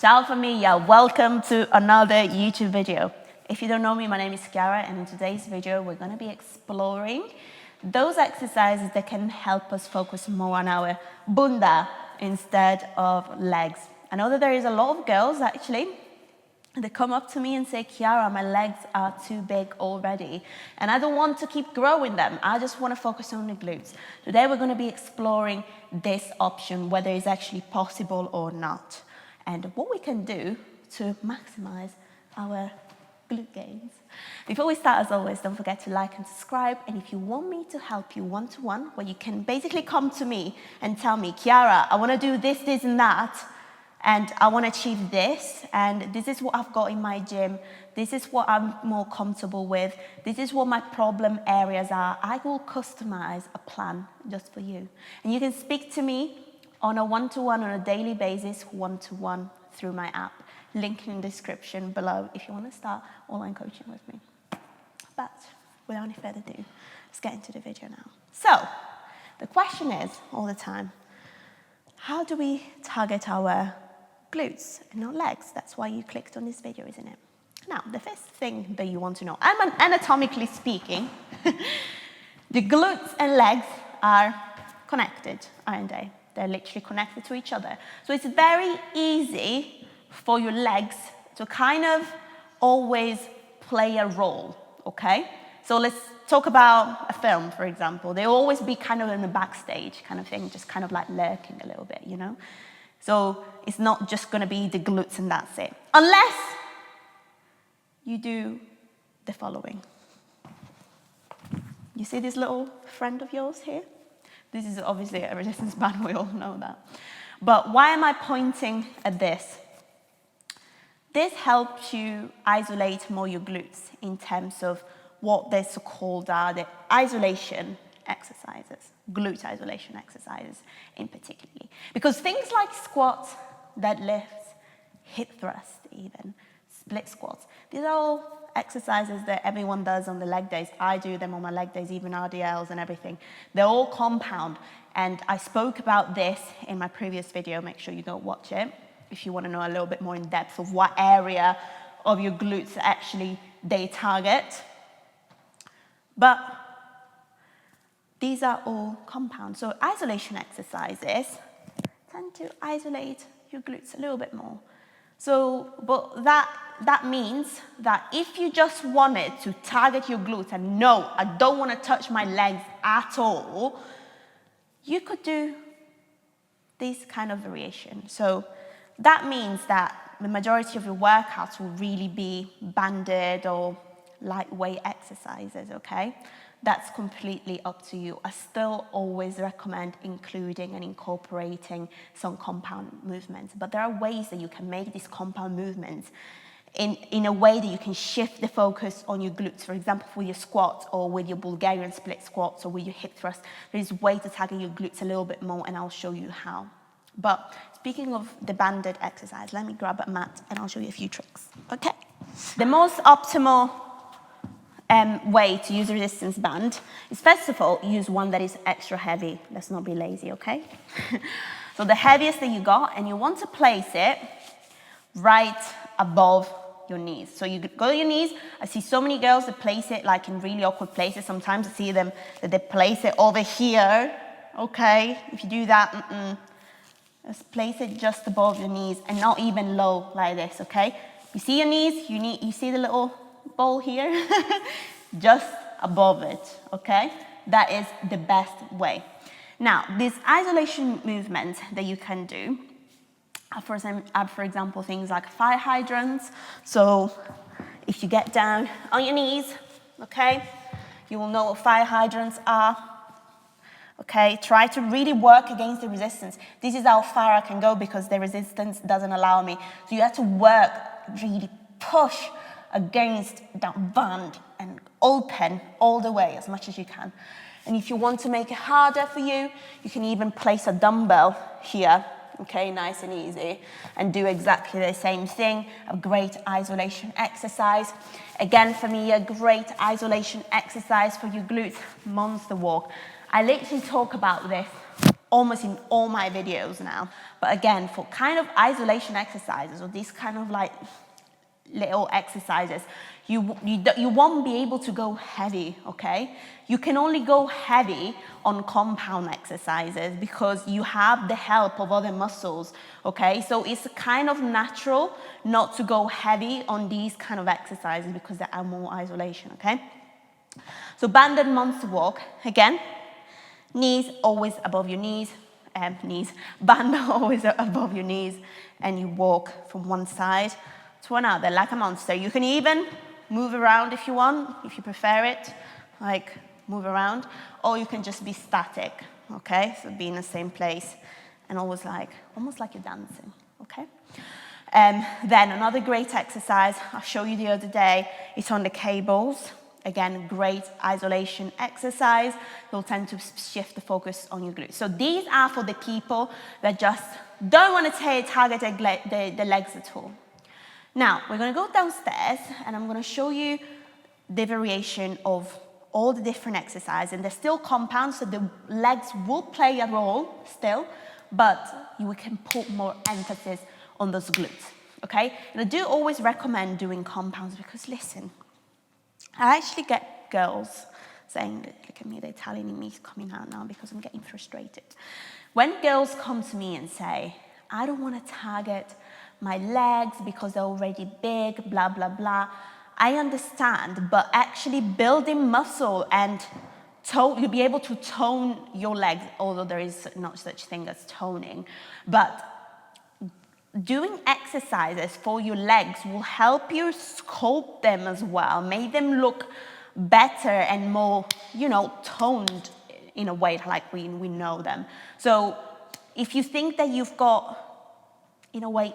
Ciao familia, welcome to another YouTube video. If you don't know me, my name is Chiara, and in today's video we're going to be exploring those exercises that can help us focus more on our bunda instead of legs. I know that there is a lot of girls actually that come up to me and say, Chiara, my legs are too big already and I don't want to keep growing them. I just want to focus on the glutes. Today we're going to be exploring this option, whether it's actually possible or not, and what we can do to maximize our glute gains. Before we start, as always, don't forget to like and subscribe. And if you want me to help you one-to-one, where you can basically come to me and tell me, Chiara, I want to do this, this, and that, and I want to achieve this, and this is what I've got in my gym, this is what I'm more comfortable with, this is what my problem areas are, I will customize a plan just for you. And you can speak to me on a one-to-one, on a daily basis, one-to-one through my app. Link in the description below if you want to start online coaching with me. But without any further ado, let's get into the video now. So, the question is, all the time, how do we target our glutes and not legs? That's why you clicked on this video, isn't it? Now, the first thing that you want to know, anatomically speaking, the glutes and legs are connected, aren't they? They're literally connected to each other. So it's very easy for your legs to kind of always play a role, okay? So let's talk about a film, for example. They'll always be kind of in the backstage kind of thing, just kind of like lurking a little bit, you know? So it's not just gonna be the glutes and that's it. Unless you do the following. You see this little friend of yours here? This is obviously a resistance band, we all know that. But why am I pointing at this? This helps you isolate more your glutes in terms of what they're so-called are the isolation exercises, glute isolation exercises in particular. Because things like squats, deadlifts, hip thrust even, split squats, these are all exercises that everyone does on the leg days. I do them on my leg days, even RDLs and everything. They're all compound. And I spoke about this in my previous video. Make sure you go watch it if you want to know a little bit more in depth of what area of your glutes actually they target. But these are all compound. So isolation exercises tend to isolate your glutes a little bit more. So, but that means that if you just wanted to target your glutes and no, I don't want to touch my legs at all, you could do this kind of variation. So that means that the majority of your workouts will really be banded or lightweight exercises, okay? That's completely up to you. I still always recommend including and incorporating some compound movements, but there are ways that you can make these compound movements in a way that you can shift the focus on your glutes. For example, with your squats or with your Bulgarian split squats or with your hip thrust, there is a way to target your glutes a little bit more, and I'll show you how. But speaking of the banded exercise, let me grab a mat and I'll show you a few tricks, okay? The most optimal way to use a resistance band is, first of all, use one that is extra heavy. Let's not be lazy, okay? So the heaviest that you got, and you want to place it right above your knees. So you go to your knees. I see so many girls that place it like in really awkward places. Sometimes I see them that they place it over here, okay? If you do that, just place it just above your knees and not even low like this, okay? You see your knees, you see the little ball here, just above it, okay? That is the best way. Now, this isolation movement that you can do are, for example, things like fire hydrants. So if you get down on your knees, okay, you will know what fire hydrants are. Okay, try to really work against the resistance. This is how far I can go because the resistance doesn't allow me. So you have to work, really push against that band and open all the way as much as you can. And if you want to make it harder for you, you can even place a dumbbell here, okay, nice and easy, and do exactly the same thing, a great isolation exercise. Again, for me, a great isolation exercise for your glutes, monster walk. I literally talk about this almost in all my videos now. But again, for kind of isolation exercises or these kind of like little exercises, you won't be able to go heavy, okay? You can only go heavy on compound exercises because you have the help of other muscles, okay? So it's kind of natural not to go heavy on these kind of exercises because they are more isolation, okay? So banded monster walk, again, knees always above your knees, band always above your knees, and you walk from one side to another like a monster. You can even move around if you want, if you prefer it, like move around, or you can just be static, okay? So be in the same place and almost like you're dancing, okay? Then another great exercise I'll show you the other day is on the cables. Again, great isolation exercise. You'll tend to shift the focus on your glutes. So these are for the people that just don't want to target the legs at all. Now, we're going to go downstairs and I'm going to show you the variation of all the different exercises. And they're still compound, so the legs will play a role still, but you can put more emphasis on those glutes, okay? And I do always recommend doing compounds because, listen, I actually get girls saying, look at me, the Italian in me is coming out now because I'm getting frustrated. When girls come to me and say, I don't want to target my legs because they're already big, blah, blah, blah. I understand, but actually building muscle and you'll be able to tone your legs, although there is not such thing as toning, but doing exercises for your legs will help you sculpt them as well, make them look better and more, toned in a way like we know them. So if you think that you've got, in a way,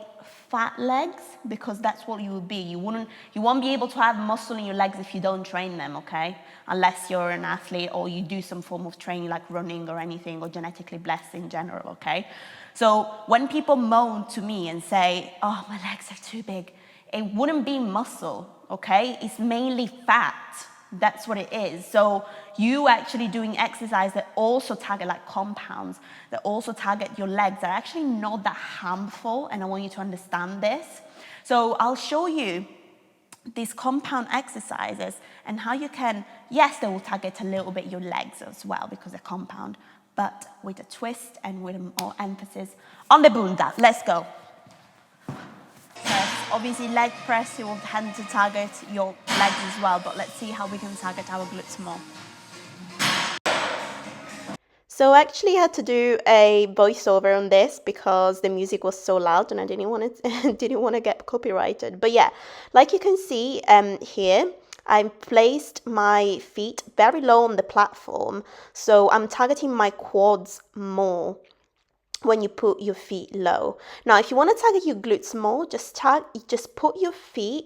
fat legs, because that's what you will be. You won't be able to have muscle in your legs if you don't train them, okay? Unless you're an athlete or you do some form of training like running or anything, or genetically blessed in general, okay? So when people moan to me and say, oh, my legs are too big, it wouldn't be muscle, okay? It's mainly fat. That's what it is. So you actually doing exercise that also target like compounds, that also target your legs, are actually not that harmful, and I want you to understand this. So I'll show you these compound exercises and how you can, yes, they will target a little bit your legs as well because they're compound, but with a twist and with more emphasis on the bunda. Let's go. Obviously, leg press, you will tend to target your legs as well, but let's see how we can target our glutes more. So I actually had to do a voiceover on this because the music was so loud and I didn't want to get copyrighted. But yeah, like you can see here, I placed my feet very low on the platform, so I'm targeting my quads more when you put your feet low. Now, if you want to target your glutes more, just put your feet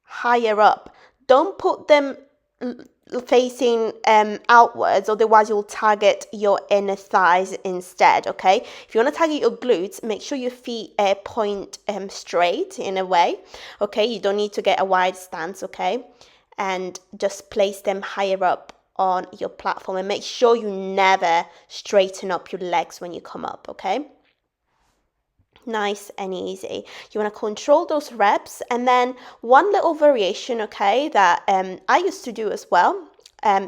higher up. Don't put them facing outwards, otherwise you'll target your inner thighs instead, okay? If you want to target your glutes, make sure your feet point straight in a way, okay? You don't need to get a wide stance, okay? And just place them higher up on your platform, and make sure you never straighten up your legs when you come up, okay? Nice and easy. You want to control those reps. And then one little variation, okay, that I used to do as well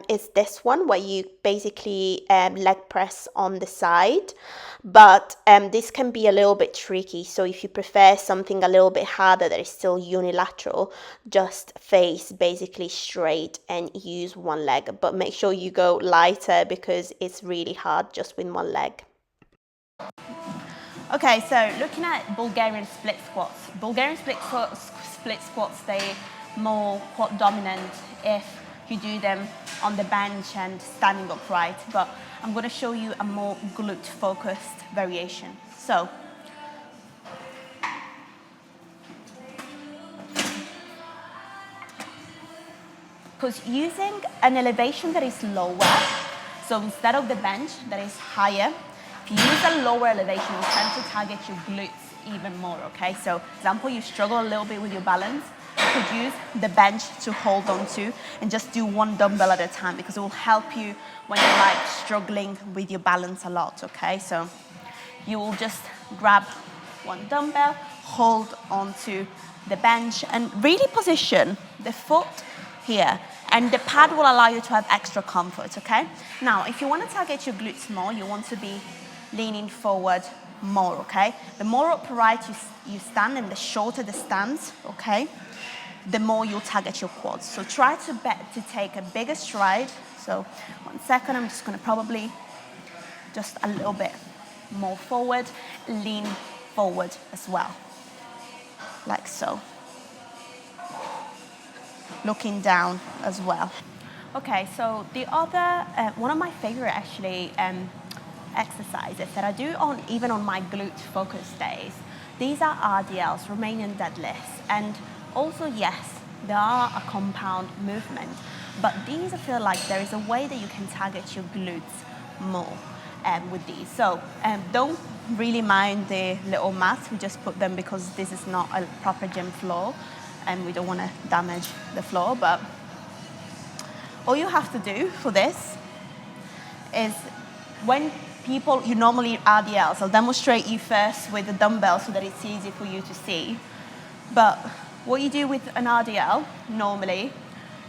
is this one, where you basically leg press on the side, but this can be a little bit tricky. So if you prefer something a little bit harder that is still unilateral, just face basically straight and use one leg, but make sure you go lighter because it's really hard just with one leg. Okay, so looking at Bulgarian split squats. Bulgarian split squats, they're more quad dominant if you do them on the bench and standing upright, but I'm going to show you a more glute focused variation. So, because using an elevation that is lower, so instead of the bench that is higher, if you use a lower elevation, you tend to target your glutes even more, okay? So, example, you struggle a little bit with your balance, could use the bench to hold on to and just do one dumbbell at a time, because it will help you when you're like struggling with your balance a lot, okay? So you will just grab one dumbbell, hold onto the bench, and really position the foot here. And the pad will allow you to have extra comfort, okay? Now, if you want to target your glutes more, you want to be leaning forward more, okay? The more upright you stand and the shorter the stance, okay, the more you'll target your quads. So try to take a bigger stride. So 1 second, I'm just gonna probably just a little bit more forward, lean forward as well, like so. Looking down as well. Okay, so the other, one of my favorite actually exercises that I do even on my glute focus days, these are RDLs, Romanian deadlifts, and also yes, they are a compound movement, but these I feel like there is a way that you can target your glutes more with these. So don't really mind the little mats, we just put them because this is not a proper gym floor and we don't want to damage the floor, but all you have to do for this is when you normally RDLs, I'll demonstrate you first with the dumbbell so that it's easy for you to see. But what you do with an RDL, normally,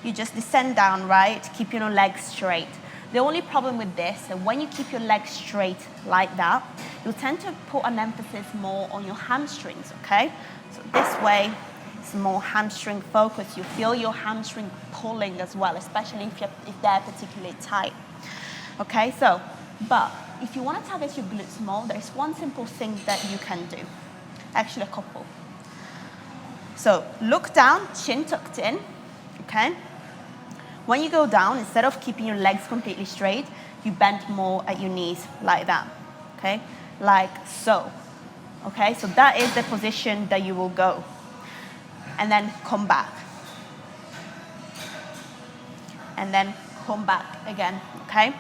you just descend down, right? Keep your legs straight. The only problem with this, that when you keep your legs straight like that, you'll tend to put an emphasis more on your hamstrings, okay? So this way, it's more hamstring focus. You feel your hamstring pulling as well, especially if they're particularly tight. Okay, so, but if you want to target your glutes more, there's one simple thing that you can do. Actually, a couple. So look down, chin tucked in, okay? When you go down, instead of keeping your legs completely straight, you bend more at your knees like that, okay? Like so, okay? So that is the position that you will go. And then come back. And then come back again, okay?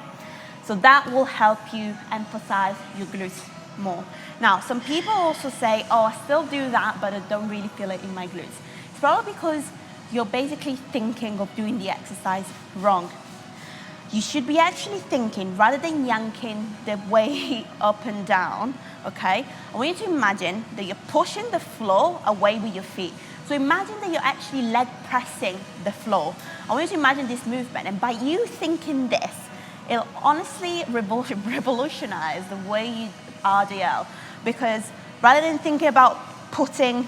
So that will help you emphasize your glutes more. Now, some people also say, oh, I still do that, but I don't really feel it in my glutes. It's probably because you're basically thinking of doing the exercise wrong. You should be actually thinking, rather than yanking the weight up and down, okay? I want you to imagine that you're pushing the floor away with your feet. So imagine that you're actually leg pressing the floor. I want you to imagine this movement, and by you thinking this, it'll honestly revolutionize the way you RDL, because rather than thinking about putting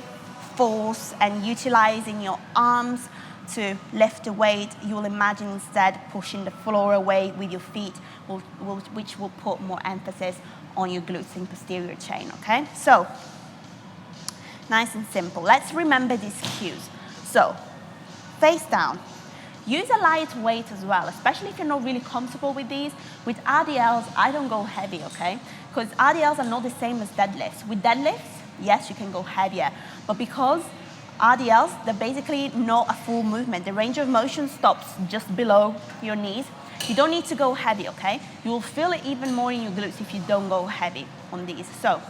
force and utilizing your arms to lift the weight, you'll imagine instead pushing the floor away with your feet, which will put more emphasis on your glutes and posterior chain, okay? So, nice and simple. Let's remember these cues. So, face down. Use a light weight as well, especially if you're not really comfortable with these. With RDLs, I don't go heavy, okay? Because RDLs are not the same as deadlifts. With deadlifts, yes, you can go heavier. But because RDLs, they're basically not a full movement. The range of motion stops just below your knees. You don't need to go heavy, okay? You will feel it even more in your glutes if you don't go heavy on these. So,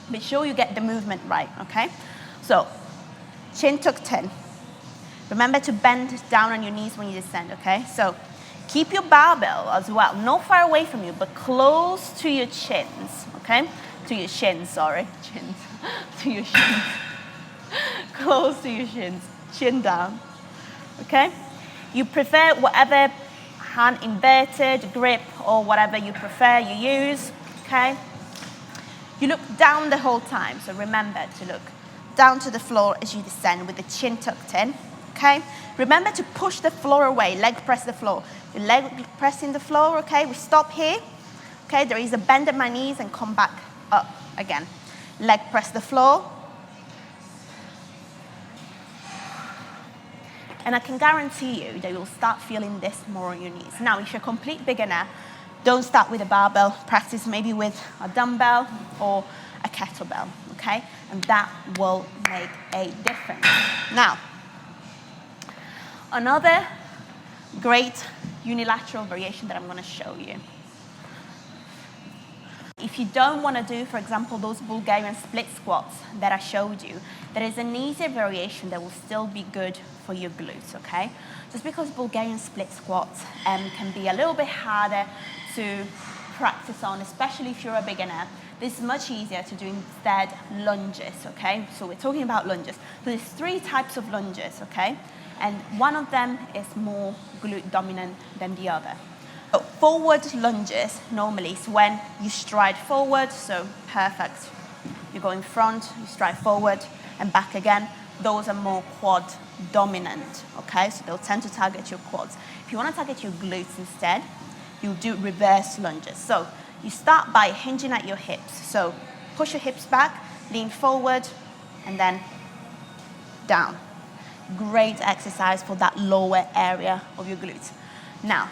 make sure you get the movement right, okay? So, chin tucked in. Remember to bend down on your knees when you descend, okay? So, keep your barbell as well, not far away from you, but close to your chins, okay? To your shins, sorry, chins, to your shins. Close to your shins, chin down, okay? You prefer whatever hand inverted, grip, or whatever you prefer, you use, okay? You look down the whole time, so remember to look down to the floor as you descend with the chin tucked in, okay? Remember to push the floor away, leg press the floor. Your leg pressing the floor, okay? We stop here, okay? There is a bend at my knees and come back up again. Leg press the floor. And I can guarantee you that you'll start feeling this more on your knees. Now, if you're a complete beginner, don't start with a barbell. Practice maybe with a dumbbell or a kettlebell, okay? And that will make a difference. Now, another great unilateral variation that I'm going to show you if you don't want to do, for example, those Bulgarian split squats that I showed you, there is an easier variation that will still be good for your glutes, okay? Just because Bulgarian split squats can be a little bit harder to practice on, especially if you're a beginner. This is much easier to do instead lunges, okay? So we're talking about lunges. So there's 3 types of lunges, okay? And one of them is more glute dominant than the other. So forward lunges normally is when you stride forward, so perfect. You go in front, you stride forward and back again. Those are more quad dominant, okay? So they'll tend to target your quads. If you want to target your glutes instead, you do reverse lunges. So you start by hinging at your hips. So push your hips back, lean forward, and then down. Great exercise for that lower area of your glutes. Now,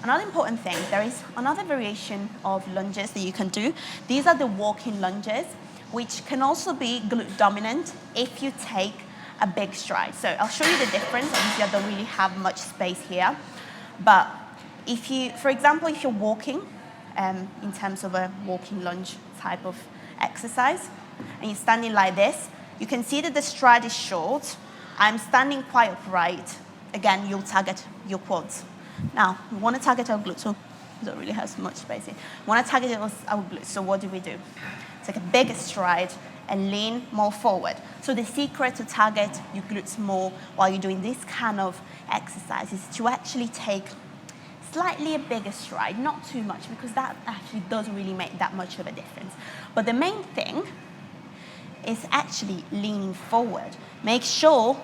another important thing, there is another variation of lunges that you can do. These are the walking lunges, which can also be glute dominant if you take a big stride. So I'll show you the difference. Obviously, I don't really have much space here. But if you, for example, if you're walking, in terms of a walking lunge type of exercise, and you're standing like this, you can see that the stride is short. I'm standing quite upright. Again, you'll target your quads. Now, we want to target our glutes, so we don't really have much space here. We want to target our glutes, so what do? Take a bigger stride and lean more forward. So the secret to target your glutes more while you're doing this kind of exercise is to actually take slightly a bigger stride, not too much, because that actually doesn't really make that much of a difference. But the main thing is actually leaning forward. Make sure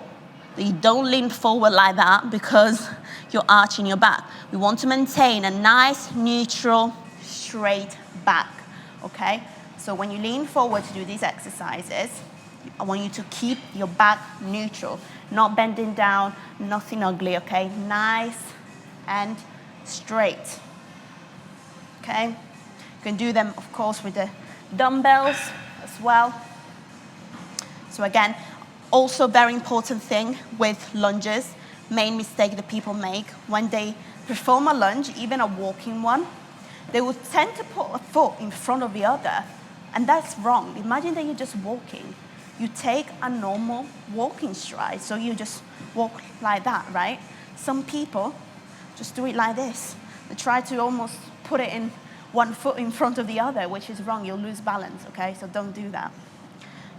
that you don't lean forward like that because you're arching your back. We want to maintain a nice, neutral, straight back, okay? So when you lean forward to do these exercises, I want you to keep your back neutral, not bending down, nothing ugly, okay? Nice and straight, okay? You can do them, of course, with the dumbbells as well. So again, also very important thing with lunges, main mistake that people make when they perform a lunge, even a walking one, they will tend to put a foot in front of the other, and that's wrong. Imagine that you're just walking. You take a normal walking stride, so you just walk like that, right? Some people just do it like this. They try to almost put it in one foot in front of the other, which is wrong. You'll lose balance, okay? So don't do that.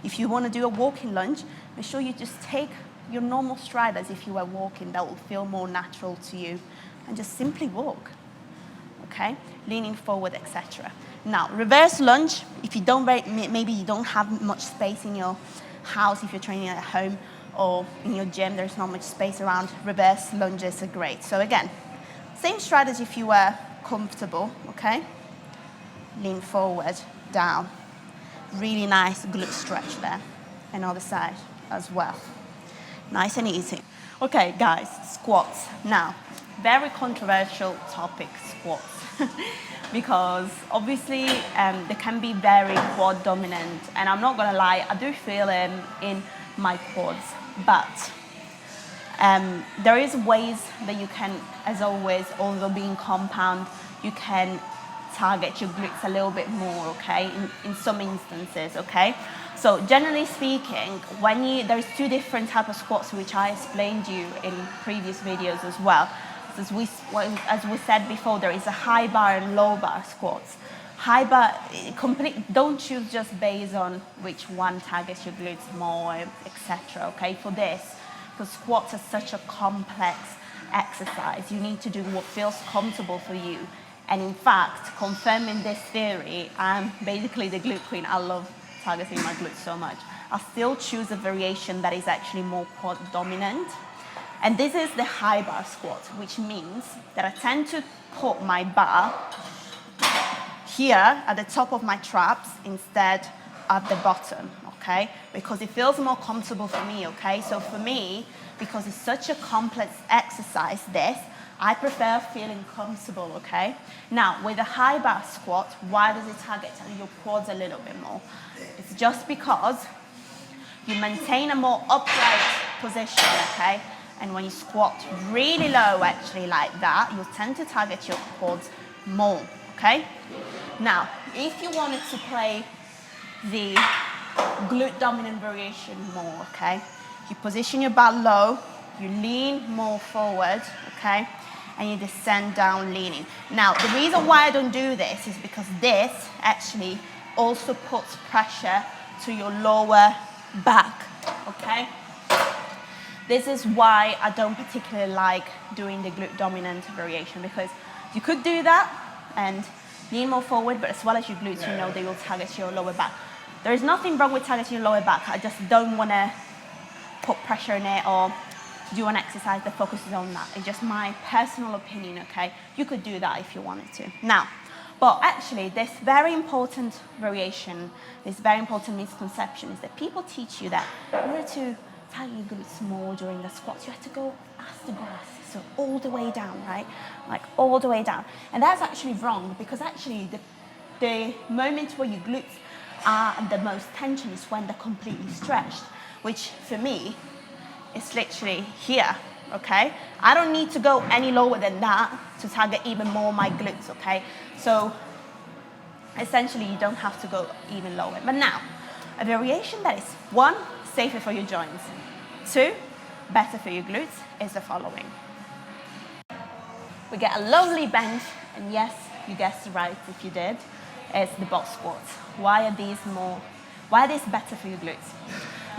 If you want to do a walking lunge, make sure you just take your normal stride as if you were walking. That will feel more natural to you. And just simply walk, okay? Leaning forward, etc. Now, reverse lunge, if you don't, maybe you don't have much space in your house, if you're training at home, or in your gym, there's not much space around, reverse lunges are great. So again, same strategy if you were comfortable, okay? Lean forward, down. Really nice glute stretch there. And other side as well. Nice and easy. Okay, guys, squats. Now, very controversial topic, squats. Because obviously they can be very quad dominant. And I'm not gonna lie, I do feel them in my quads. But there is ways that you can, as always, although being compound, you can target your glutes a little bit more, okay, in some instances, okay? So generally speaking, there's 2 different types of squats, which I explained to you in previous videos as well. As we said before, there is a high bar and low bar squats. High bar, don't choose just based on which one targets your glutes more, etc. Okay, for this, because squats are such a complex exercise. You need to do what feels comfortable for you. And in fact, confirming this theory, I'm basically the glute queen. I love targeting my glutes so much. I'll still choose a variation that is actually more quad dominant. And this is the high bar squat, which means that I tend to put my bar here at the top of my traps instead at the bottom, okay? Because it feels more comfortable for me, okay? So for me, because it's such a complex exercise, I prefer feeling comfortable, okay? Now, with a high bar squat, why does it target your quads a little bit more? It's just because you maintain a more upright position, okay? And when you squat really low, actually like that, you'll tend to target your quads more, okay? Now, if you wanted to play the glute dominant variation more, okay, you position your butt low, you lean more forward, okay, and you descend down leaning. Now, the reason why I don't do this is because this actually also puts pressure to your lower back, okay? This is why I don't particularly like doing the glute dominant variation, because you could do that and lean more forward, but as well as your glutes, you know they will target your lower back. There is nothing wrong with targeting your lower back. I just don't want to put pressure in it or do an exercise that focuses on that. It's just my personal opinion, okay? You could do that if you wanted to. Now, but actually, this very important variation, this very important misconception is that people teach you that in order to target your glutes more during the squats, you have to go ass to grass, so all the way down, right? Like all the way down. And that's actually wrong, because actually the moment where your glutes are at the most tension is when they're completely stretched, which for me is literally here, okay? I don't need to go any lower than that to target even more my glutes, okay? So essentially you don't have to go even lower. But now, a variation that is, one, safer for your joints, two, better for your glutes is the following. We get a lovely bench, and yes, you guessed right if you did, it's the box squats. Why are these better for your glutes?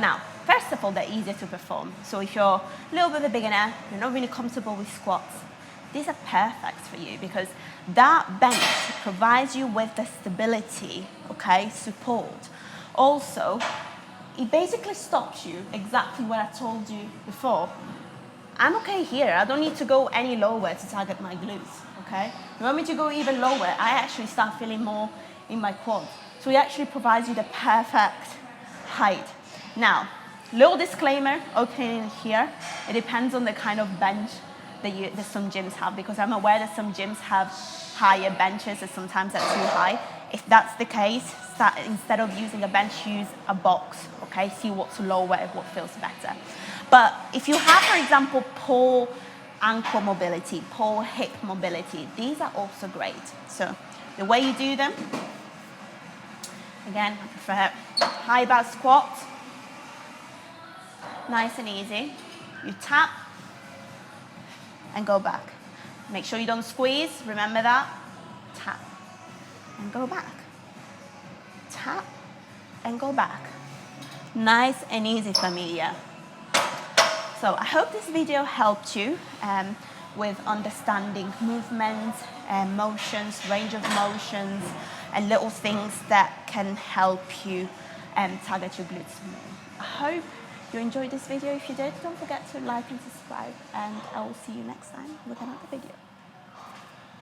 Now, first of all, they're easier to perform. So if you're a little bit of a beginner, you're not really comfortable with squats, these are perfect for you, because that bench provides you with the stability, okay, support. Also, it basically stops you exactly what I told you before. I'm okay here. I don't need to go any lower to target my glutes, okay? You want me to go even lower, I actually start feeling more in my quads. So it actually provides you the perfect height. Now, little disclaimer, opening here, it depends on the kind of bench that some gyms have, because I'm aware that some gyms have higher benches and sometimes they're too high. If that's the case, instead of using a bench, use a box, okay? See what's lower and what feels better. But if you have, for example, poor ankle mobility, poor hip mobility, these are also great. So the way you do them, again, I prefer high bar squat, nice and easy. You tap and go back. Make sure you don't squeeze, remember that. Tap and go back. Tap and go back. Nice and easy, familia. So I hope this video helped you with understanding movements, motions, range of motions, and little things that can help you target your glutes more. I hope you enjoyed this video. If you did, don't forget to like and subscribe, and I will see you next time with another video.